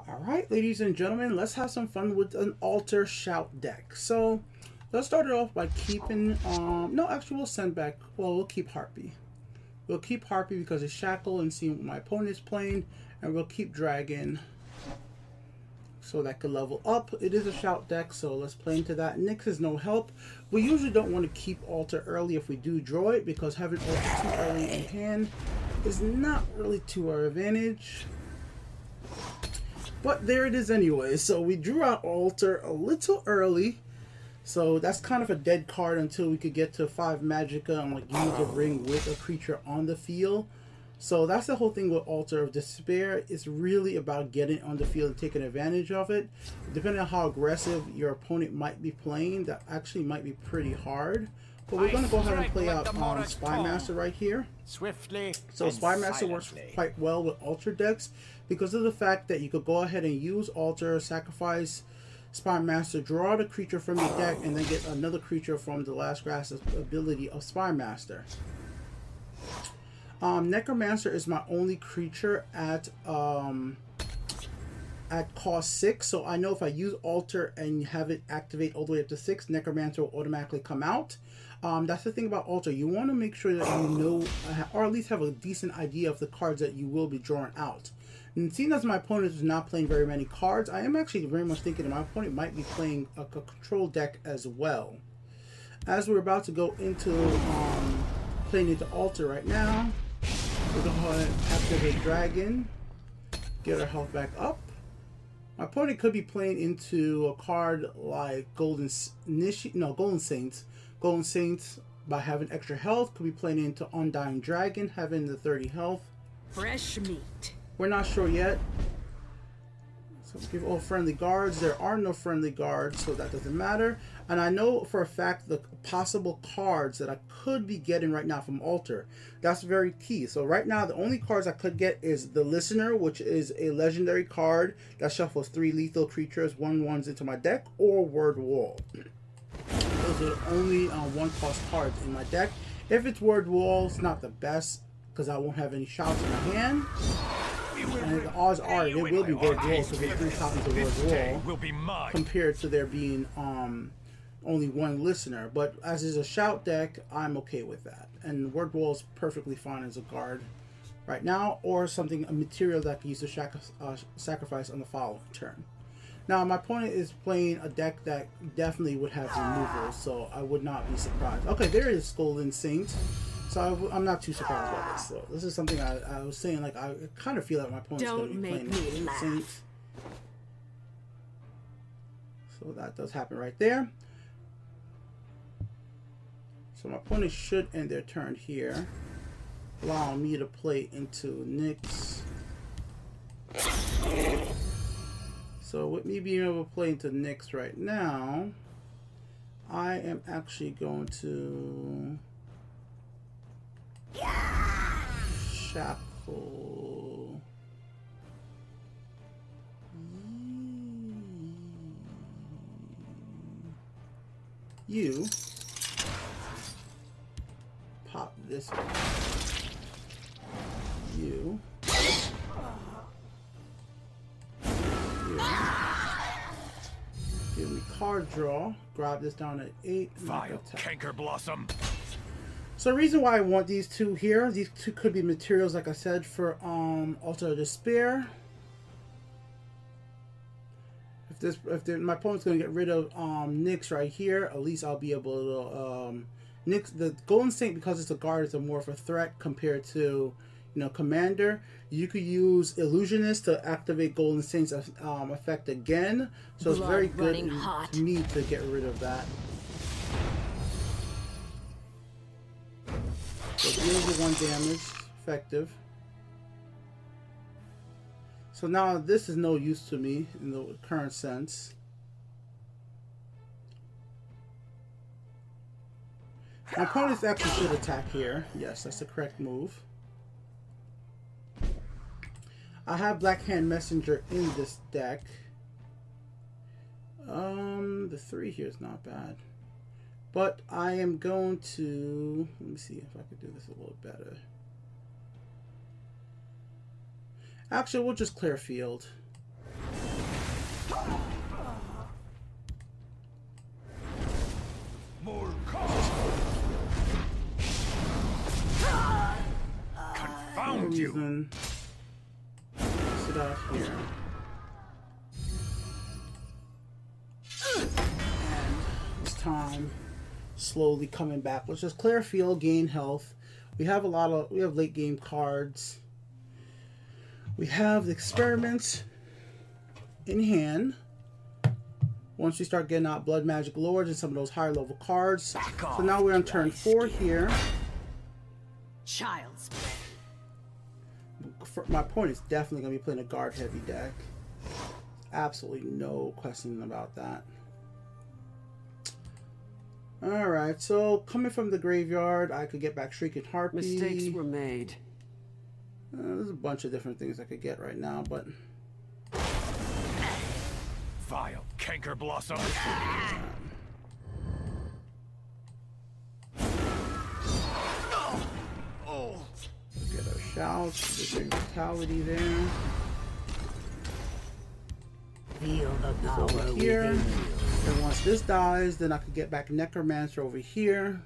Alright, ladies and gentlemen, let's have some fun with an altar shout deck. So, let's start it off by keeping, no, actually we'll send back, well, we'll keep Harpy. We'll keep Harpy because it's Shackle and see what my opponent's playing, and we'll keep Dragon so that could level up. It is a shout deck, so let's play into that. Nyx is no help. We usually don't want to keep altar early if we do draw it, because having altar too early in hand is not really to our advantage. But there it is anyway. So we drew out altar a little early. So that's kind of a dead card until we could get to 5 Magicka and like use a ring with a creature on the field. So that's the whole thing with Altar of Despair. It's really about getting on the field and taking advantage of it. Depending on how aggressive your opponent might be playing, that actually might be pretty hard. But we're going to go ahead and play out Spy Master right here. Swiftly. So Spy Master works quite well with Altar decks because of the fact that you could go ahead and use Altar, sacrifice Spy Master, draw the creature from your deck, and then get another creature from the last grass ability of Spy Master. Necromancer is my only creature at cost 6, so I know if I use Altar and have it activate all the way up to 6, Necromancer will automatically come out. That's the thing about Altar. You want to make sure that you know, or at least have a decent idea of the cards that you will be drawing out. And seeing as my opponent is not playing very many cards, I am actually very much thinking that my opponent might be playing a control deck as well. As we're about to go into playing into Altar right now, we're going to go ahead and activate Dragon, get our health back up. My opponent could be playing into a card like Golden Saints. Golden Saints, by having extra health, could be playing into Undying Dragon, having the 30 health. Fresh meat. We're not sure yet. So give all friendly guards. There are no friendly guards, so that doesn't matter. And I know for a fact the possible cards that I could be getting right now from Altar. That's very key. So right now, the only cards I could get is the Listener, which is a legendary card that shuffles 3 lethal creatures, 1/1s into my deck, or Word Wall. Those are the only 1-cost cards in my deck. If it's Word Wall, it's not the best because I won't have any shouts in my hand. And the odds are it will be Word Wall because there's 3 copies of Word Wall compared to there being only 1 Listener. But as is a shout deck, I'm okay with that. And Word Wall is perfectly fine as a guard right now, or something, a material that I can use to sacrifice on the following turn. Now, my opponent is playing a deck that definitely would have removal, so I would not be surprised. Okay, there is Golden Saint. So I'm not too surprised by this. So this is something I was saying, like, I kind of feel like my opponent's going to be playing Golden Saint. So that does happen right there. So my opponent should end their turn here, allowing me to play into Nyx. So with me being able to play into Nyx right now, I am actually going to shackle you. Pop this one. You. Give me card draw. Grab this down at 8. Vile canker blossom. So the reason why I want these 2 here, these 2 could be materials, like I said, for Altar of Despair. If my opponent's gonna get rid of Nyx right here, at least I'll be able to Nyx, the Golden Saint, because it's a guard, is a more of a threat compared to, you know, Commander. You could use Illusionist to activate Golden Saint's effect again. So it's very good to me to get rid of that. So it deals the 1 damage, effective. So now this is no use to me in the current sense. My opponent actually should attack here. Yes, that's the correct move. I have Black Hand Messenger in this deck. The 3 here is not bad. But I am going to... Let me see if I could do this a little better. Actually, we'll just clear field. More cards. No Confound you. reason. Sit out here. And this time, slowly coming back. Let's just clear field, gain health. We have late game cards. We have the experiments in hand. Once we start getting out Blood Magic Lords and some of those higher level cards. So now we're on turn 4 here. Child's play. My opponent is definitely going to be playing a guard heavy deck. Absolutely no question about that. Alright, so coming from the graveyard, I could get back Shrieking Harpy. Mistakes were made. There's a bunch of different things I could get right now, but... Vile canker blossom. Get our shouts, get their vitality there. Feel the This power over here. within you. And once this dies, then I could get back Necromancer over here.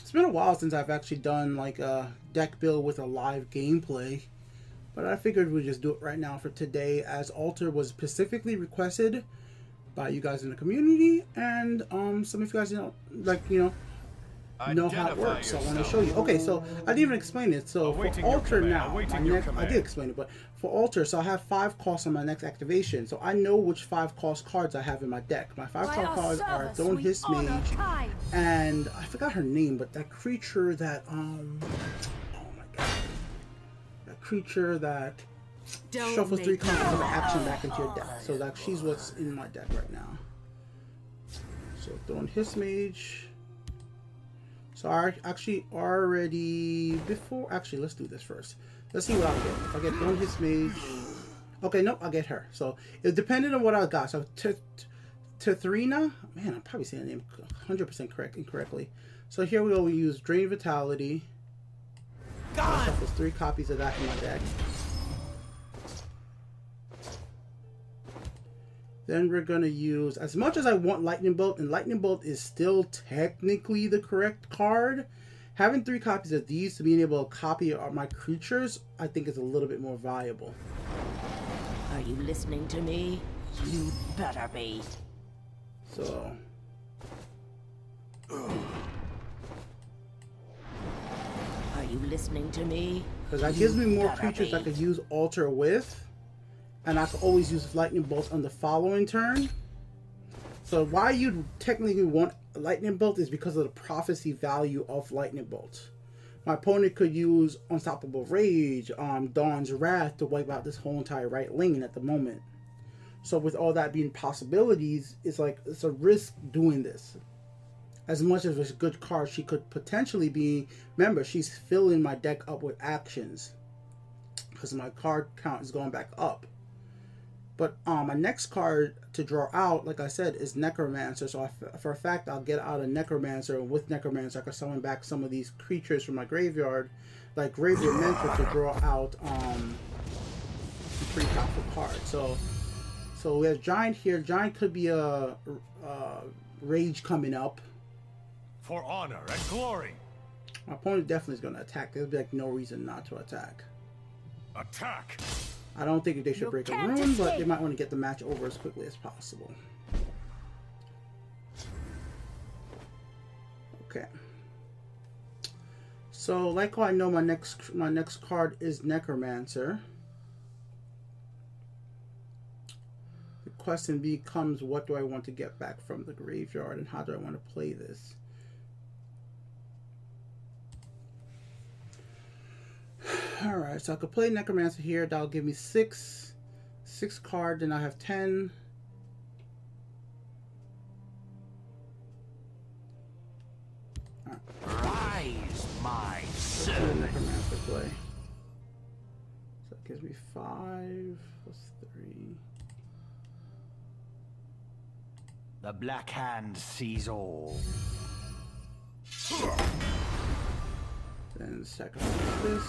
It's been a while since I've actually done like a deck build with a live gameplay. But I figured we'd just do it right now for today, as Altar was specifically requested by you guys in the community, and some of you guys know how it works. So I want to show you. Okay, so I didn't even explain it. So for Altar now, I did explain it, but for Altar, so I have 5 costs on my next activation. So I know which 5 cost cards I have in my deck. My 5 cost cards are Don't Hiss Mage, and I forgot her name, but that creature that oh my god, that creature that shuffles 3 cards of action back into your deck. So that she's what's in my deck right now. So Don't Hiss Mage. So I actually already let's do this first. Let's see what I'll get. If I get Don't Hiss Mage. Okay, nope, I'll get her. So it depended on what I got. So Tethrina, man, I'm probably saying the name 100% incorrectly. So here we go. We use Drain Vitality. I shuffle 3 copies of that in my deck. Then we're going to use, as much as I want Lightning Bolt, and Lightning Bolt is still technically the correct card, having 3 copies of these to being able to copy my creatures, I think is a little bit more valuable. Are you listening to me? You better be. So... Are you listening to me? because that gives me more creatures I could use Altar with. And I could always use Lightning Bolt on the following turn. So why you'd technically want Lightning Bolt is because of the prophecy value of Lightning Bolt. My opponent could use Unstoppable Rage, Dawn's Wrath to wipe out this whole entire right lane at the moment. So with all that being possibilities, it's like, it's a risk doing this. As much as it's a good card, she could potentially be, remember, she's filling my deck up with actions. Because my card count is going back up. But my next card to draw out, like I said, is Necromancer. So for a fact, I'll get out a Necromancer. And with Necromancer, I can summon back some of these creatures from my graveyard, like Graveyard Mentor, to draw out a pretty powerful card. So we have Giant here. Giant could be a Rage coming up. For honor and glory. My opponent definitely is going to attack. There'll be like no reason not to attack. Attack. I don't think they should break a rune, but they might want to get the match over as quickly as possible. Okay. So, like how I know my next card is Necromancer. The question becomes, what do I want to get back from the graveyard, and how do I want to play this? Alright, so I could play Necromancer here. That'll give me 6 cards, and I have 10. Rise, my So son. Necromancer play. So it gives me 5 plus 3. The Black Hand sees all. Then sacrifice this.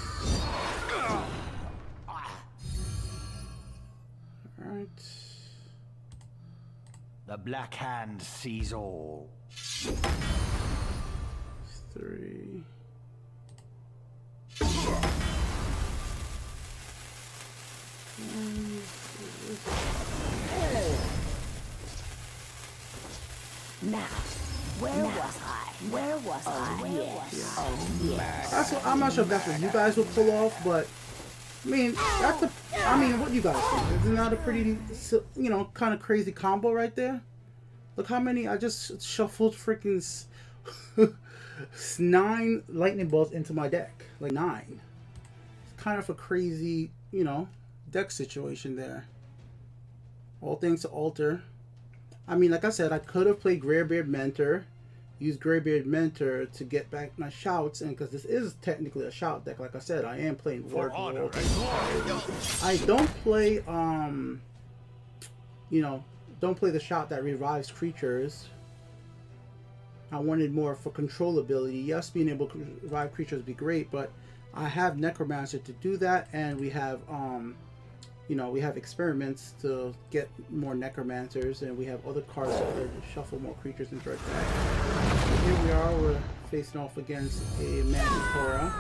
Alright. The Black Hand sees all. 3. Now, where was I? Where was I? Yes. Oh, yes. That's what, I'm not sure if that's what you guys would pull off, but I mean, that's a. I mean, what you guys think? Isn't that a pretty, you know, kind of crazy combo right there? Look how many I just shuffled freaking 9 lightning bolts into my deck, like 9. It's kind of a crazy, you know, deck situation there. All things to alter. I mean, like I said, I could have played Greybeard Mentor, used Greybeard Mentor to get back my shouts, and because this is technically a shout deck, like I said, I am playing Ward. I don't play, you know, don't play the shout that revives creatures. I wanted more for control ability. Yes, being able to revive creatures would be great, but I have Necromancer to do that, and we have, you know, we have experiments to get more Necromancers, and we have other cards to shuffle more creatures into our deck. Here we are, we're facing off against a Manticore.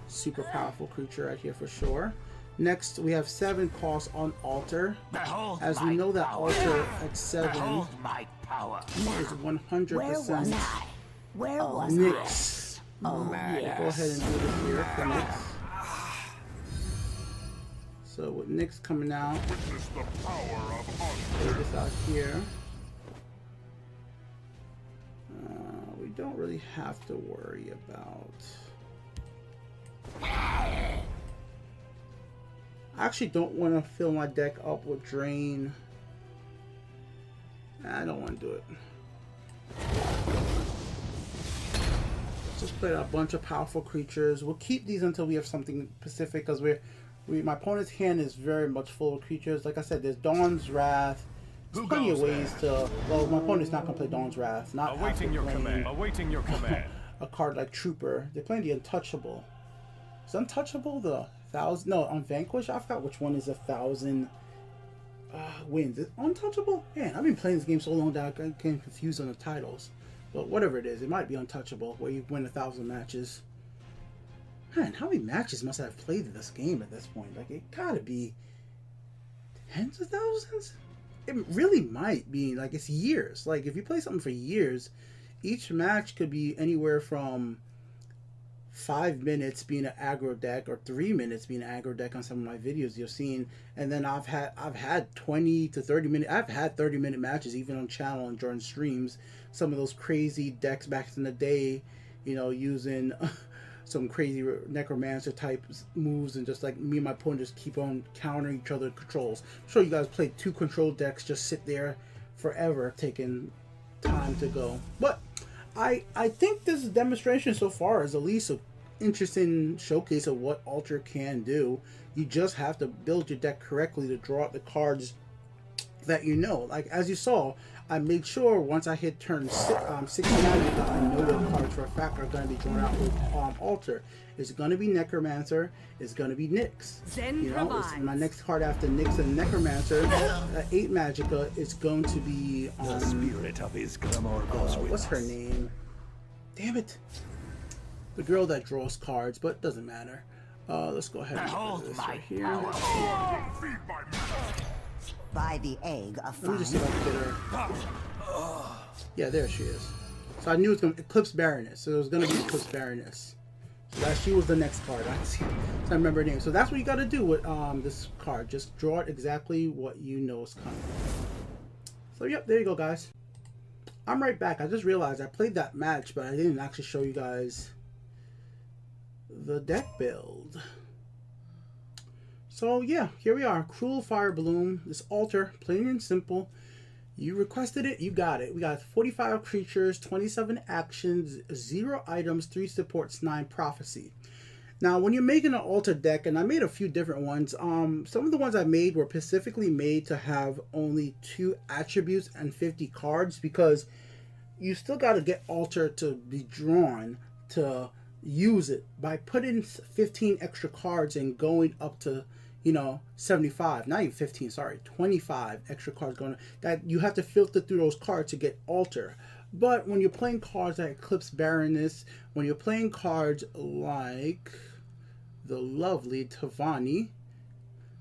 Super powerful creature right here for sure. Next, we have 7 costs on Altar. Behold As we my know that power. Altar at 7 Behold my power. is 100% Where was I? Where was Nyx. Oh, Go ahead and do this here for Nyx. So with Nyx coming out, lay this out here. We don't really have to worry about. I actually don't want to fill my deck up with Drain. I don't want to do it. Let's just play a bunch of powerful creatures. We'll keep these until we have something specific, because my opponent's hand is very much full of creatures. Like I said, there's Dawn's Wrath. There's plenty of ways to. Well, my opponent's not gonna play Dawn's Wrath. Not Awaiting your playing command. Awaiting your command. a card like Trooper. They're playing the Untouchable. Is Untouchable the 1,000? No, on Vanquish. I forgot which one is 1,000 wins. Is Untouchable? Man, I've been playing this game so long that I get confused on the titles. But whatever it is, it might be Untouchable, where you win 1,000 matches. Man, how many matches must I have played in this game at this point? Like, it gotta be tens of thousands? It really might be. Like, it's years. Like, if you play something for years, each match could be anywhere from 5 minutes being an aggro deck, or 3 minutes being an aggro deck on some of my videos you've seen. And then I've had 20 to 30 minute. I've had 30-minute matches even on channel and during streams. Some of those crazy decks back in the day, you know, using some crazy Necromancer type moves, and just like me and my opponent just keep on countering each other controls. I'm sure you guys played 2 control decks, just sit there forever, taking time to go. But I think this demonstration so far is at least an interesting showcase of what Altar can do. You just have to build your deck correctly to draw out the cards that you know. Like, as you saw, I made sure once I hit turn 69 that I know what cards for a fact are going to be drawn out with Altar. It's going to be Necromancer. It's going to be Nyx. You know, it's my next card after Nyx and Necromancer, 8 Magicka, is going to be The spirit of his glamour goes with what's her us. name? Damn it! The girl that draws cards, but it doesn't matter. Let's go ahead and Behold do this my right here. power. By the egg of Let me just see fire. if I can get her. Yeah, there she is. So I knew it was going to Eclipse Baroness. So it was going to be Eclipse Baroness. So that she was the next card. So I remember her name. So that's what you got to do with this card. Just draw it exactly what you know is coming. So yep, there you go, guys. I'm right back. I just realized I played that match, but I didn't actually show you guys the deck build. So yeah, here we are. Cruel Fire Bloom. This Altar, plain and simple. You requested it, you got it. We got 45 creatures, 27 actions, 0 items, 3 supports, 9 prophecy. Now, when you're making an Altar deck, and I made a few different ones, some of the ones I made were specifically made to have only 2 attributes and 50 cards, because you still got to get Altar to be drawn to use it by putting 15 extra cards and going up to, you know, 75, not even 15, sorry, 25 extra cards going, that you have to filter through those cards to get Alter. But when you're playing cards like Eclipse Baroness, when you're playing cards like the lovely Tavani,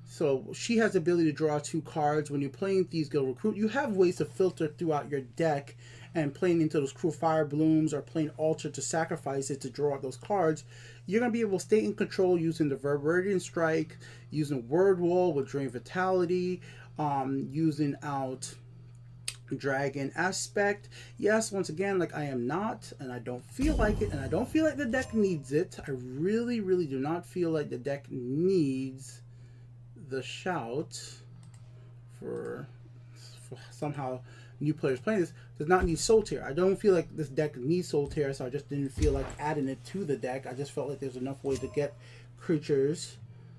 so she has the ability to draw 2 cards. When you're playing Thieves Guild Recruit, you have ways to filter throughout your deck, and playing into those Cruel Fire Blooms or playing Alter to sacrifice it to draw out those cards. You're going to be able to stay in control using the Verberian Strike, using Word Wall with Drain Vitality, using out Dragon Aspect. Yes, once again, like, I am not, and I don't feel like it, and I don't feel like the deck needs it. I really, really do not feel like the deck needs the shout for somehow new players playing this. Does not need Soul Tear. I don't feel like this deck needs Soul Tear, so I just didn't feel like adding it to the deck. I just felt like there's enough way to get creatures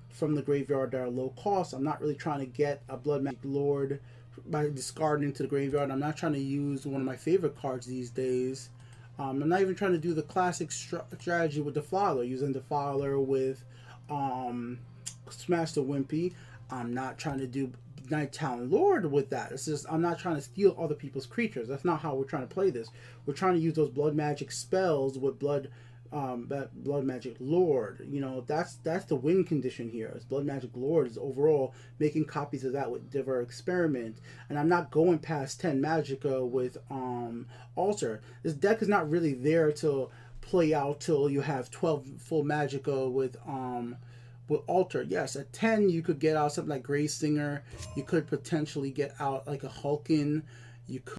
from the graveyard that are low cost. I'm not really trying to get a Blood Magic Lord by discarding into the graveyard. I'm not trying to use one of my favorite cards these days. I'm not even trying to do the classic strategy with Defiler, using Defiler with Smash the Wimpy. I'm not trying to do Night Town Lord with that. It's just, I'm not trying to steal other people's creatures. That's not how we're trying to play this. We're trying to use those blood magic spells with blood magic Lord. You know, that's the win condition here. It's blood magic Lord is overall making copies of that with Diver Experiment. And I'm not going past 10 Magicka with Alter. This deck is not really there to play out till you have 12 full Magicka with Alter. Yes, at 10 you could get out something like Grey Singer. You could potentially get out like a Hulkin. You could